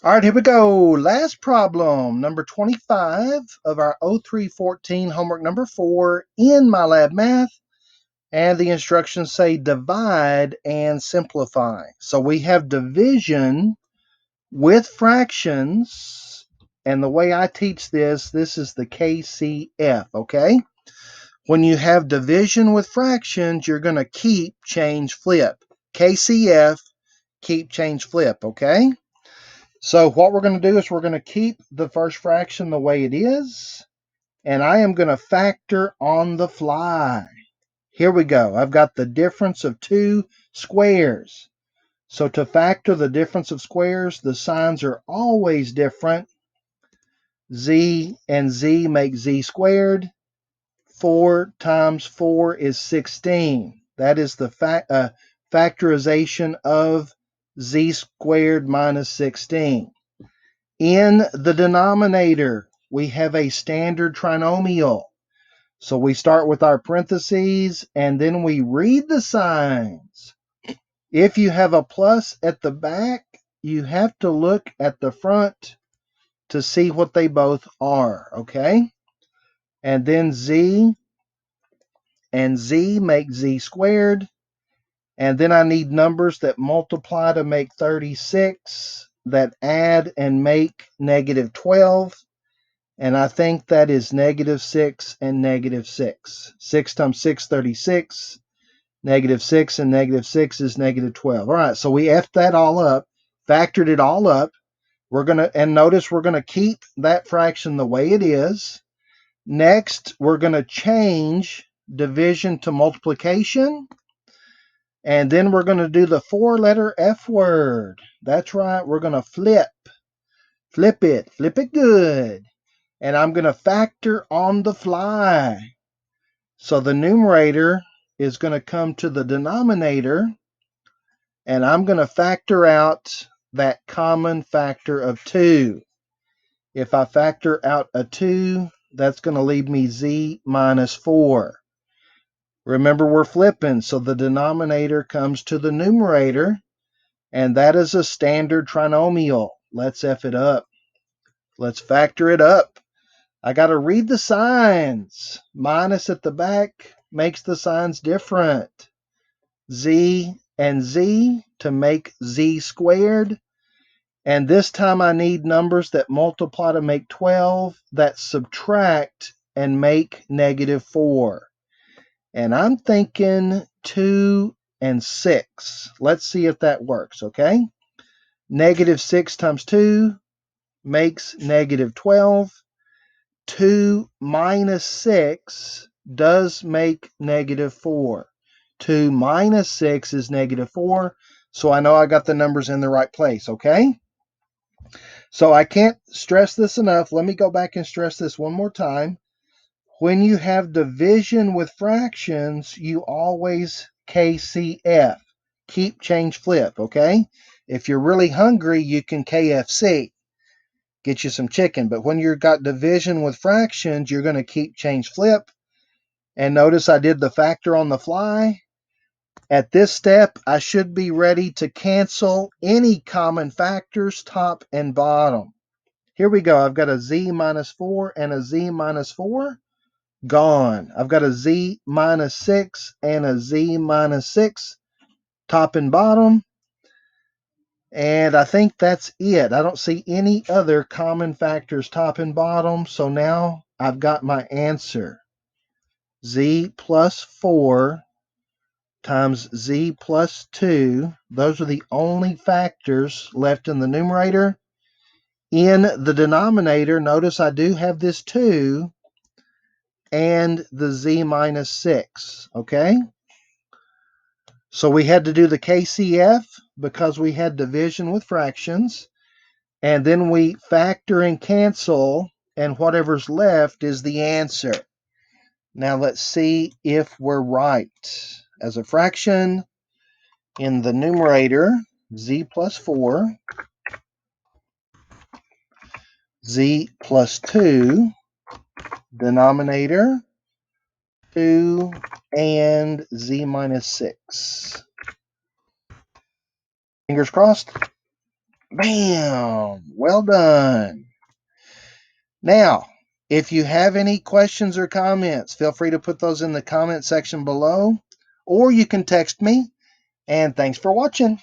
All right, here we go. Last problem, number 25 of our 0314 homework number 4 in MyLab Math. And the instructions say divide and simplify. So we have division with fractions. And the way I teach this is the KCF, okay? When you have division with fractions, you're going to keep, change, flip. KCF, keep, change, flip, okay? So what we're going to do is we're going to keep the first fraction the way it is, and I am going to factor on the fly. Here we go. I've got the difference of two squares. So to factor the difference of squares, the signs are always different. Z and Z make Z squared. 4 times 4 is 16. That is the factorization of Z squared minus 16. In the denominator, we have a standard trinomial. So we start with our parentheses and then we read the signs. If you have a plus at the back, you have to look at the front to see what they both are, okay? And then Z and Z make Z squared. And then I need numbers that multiply to make 36, that add and make negative 12. And I think that is negative 6 and negative 6. 6 times 6, 36. Negative 6 and negative 6 is negative 12. All right, so we F'd that all up, factored it all up. We're going to, and notice we're going to keep that fraction the way it is. Next, we're going to change division to multiplication. And then we're going to do the 4-letter F word. That's right, we're going to flip it good. And I'm going to factor on the fly. So the numerator is going to come to the denominator, and I'm going to factor out that common factor of 2. If I factor out a 2, that's going to leave me Z minus 4. Remember, we're flipping, so the denominator comes to the numerator, and that is a standard trinomial. Let's F it up. Let's factor it up. I got to read the signs. Minus at the back makes the signs different. Z and Z to make Z squared. And this time I need numbers that multiply to make 12, that subtract and make negative 4. And I'm thinking 2 and 6. Let's see if that works, okay? Negative 6 times 2 makes negative 12. 2 minus 6 does make negative 4. 2 minus 6 is negative 4. So I know I got the numbers in the right place, okay? So I can't stress this enough. Let me go back and stress this one more time. When you have division with fractions, you always KCF. Keep, change, flip, okay? If you're really hungry, you can KFC. Get you some chicken. But when you've got division with fractions, you're going to keep, change, flip. And notice I did the factor on the fly. At this step, I should be ready to cancel any common factors, top and bottom. Here we go. I've got a Z minus 4 and a Z minus 4. Gone. I've got a Z minus 6 and a Z minus 6, top and bottom. And I think that's it. I don't see any other common factors, top and bottom. So now I've got my answer. Z plus 4 times Z plus 2. Those are the only factors left in the numerator. In the denominator, notice I do have this 2 and the Z minus 6, okay? So we had to do the KCF because we had division with fractions. And then we factor and cancel, and whatever's left is the answer. Now let's see if we're right. As a fraction, in the numerator, Z plus 4, Z plus 2, denominator, 2, and Z minus 6. Fingers crossed. Bam! Well done. Now, if you have any questions or comments, feel free to put those in the comment section below, or you can text me. And thanks for watching.